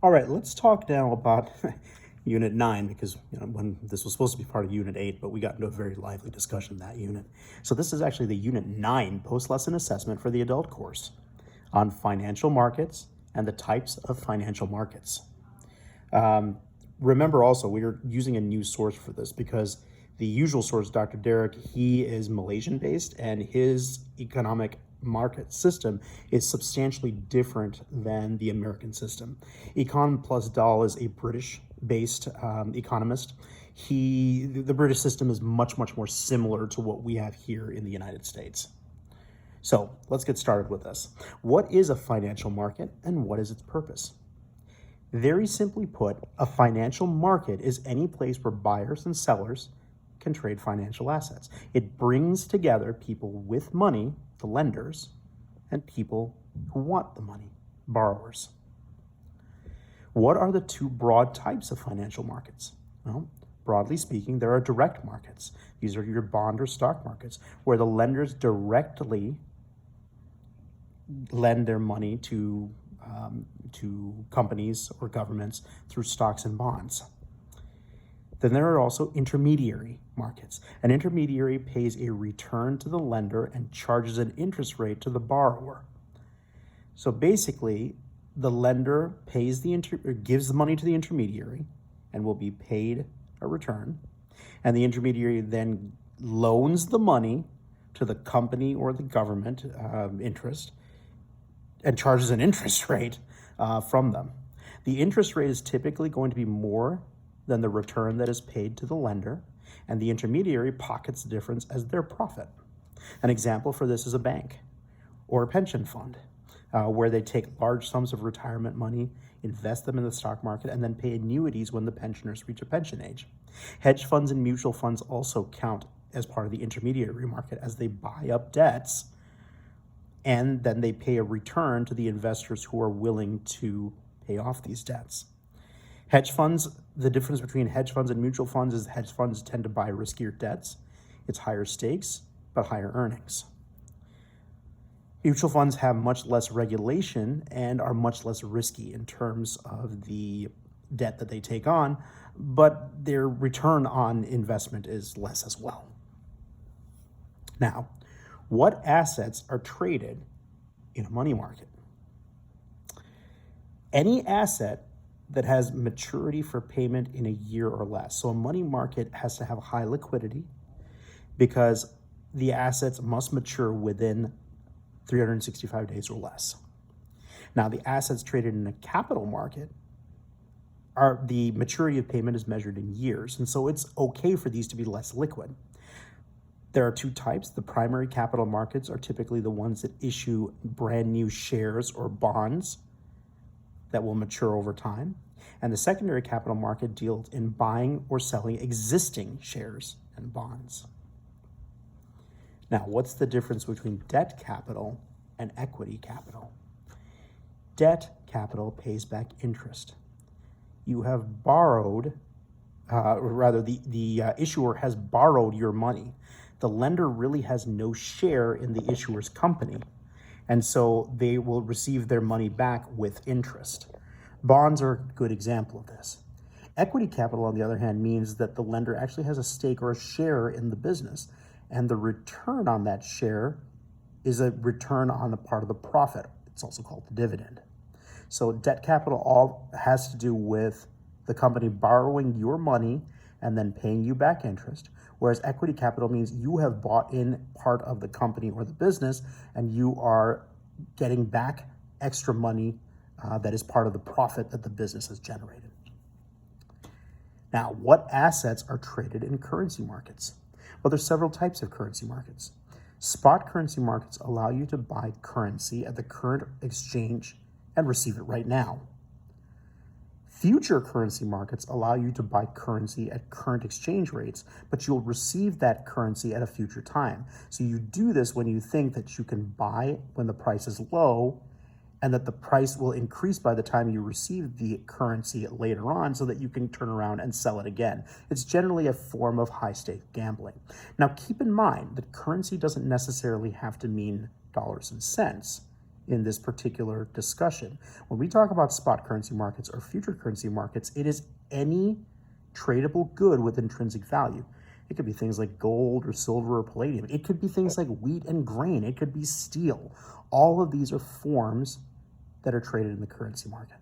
All right, let's talk now about Unit 9 because when this was supposed to be part of Unit 8, but we got into a very lively discussion of that unit. So this is actually the Unit 9 post-lesson assessment for the adult course on financial markets and the types of financial markets. Remember also, we are using a new source for this because the usual source, Dr. Derek, he is Malaysian based and his economic market system is substantially different than the American system. Econ Plus Dahl is a British based economist. The British system is much more similar to what we have here in the United States. So let's get started with this. What is a financial market and what is its purpose? Very simply put, a financial market is any place where buyers and sellers can trade financial assets. It brings together people with money, the lenders, and people who want the money, borrowers. What are the two broad types of financial markets? Well, broadly speaking, there are direct markets. These are your bond or stock markets, where the lenders directly lend their money to companies or governments through stocks and bonds. Then there are also intermediary markets. An intermediary pays a return to the lender and charges an interest rate to the borrower. So basically, the lender gives the money to the intermediary and will be paid a return, and the intermediary then loans the money to the company or the government interest and charges an interest rate from them. The interest rate is typically going to be more than the return that is paid to the lender, and the intermediary pockets the difference as their profit. An example for this is a bank or a pension fund, where they take large sums of retirement money, invest them in the stock market, and then pay annuities when the pensioners reach a pension age. Hedge funds and mutual funds also count as part of the intermediary market as they buy up debts and then they pay a return to the investors who are willing to pay off these debts. Hedge funds, the difference between hedge funds and mutual funds is hedge funds tend to buy riskier debts. It's higher stakes, but higher earnings. Mutual funds have much less regulation and are much less risky in terms of the debt that they take on, but their return on investment is less as well. Now, what assets are traded in a money market? Any asset that has maturity for payment in a year or less. So a money market has to have high liquidity because the assets must mature within 365 days or less. Now, the assets traded in a capital market the maturity of payment is measured in years, and so it's okay for these to be less liquid. There are two types. The primary capital markets are typically the ones that issue brand new shares or bonds that will mature over time. And the secondary capital market deals in buying or selling existing shares and bonds. Now, what's the difference between debt capital and equity capital? Debt capital pays back interest. You have borrowed, the issuer has borrowed your money. The lender really has no share in the issuer's company, and so they will receive their money back with interest. Bonds are a good example of this. Equity capital, on the other hand, means that the lender actually has a stake or a share in the business, and the return on that share is a return on the part of the profit. It's also called the dividend. So debt capital all has to do with the company borrowing your money and then paying you back interest, whereas equity capital means you have bought in part of the company or the business and you are getting back extra money that is part of the profit that the business has generated. Now, what assets are traded in currency markets? Well, there's several types of currency markets. Spot currency markets allow you to buy currency at the current exchange and receive it right now. Future currency markets allow you to buy currency at current exchange rates, but you'll receive that currency at a future time. So you do this when you think that you can buy when the price is low and that the price will increase by the time you receive the currency later on so that you can turn around and sell it again. It's generally a form of high-stake gambling. Now, keep in mind that currency doesn't necessarily have to mean dollars and cents. in this particular discussion. When we talk about spot currency markets or future currency markets, it is any tradable good with intrinsic value. It could be things like gold or silver or palladium. It could be things like wheat and grain. It could be steel. All of these are forms that are traded in the currency market.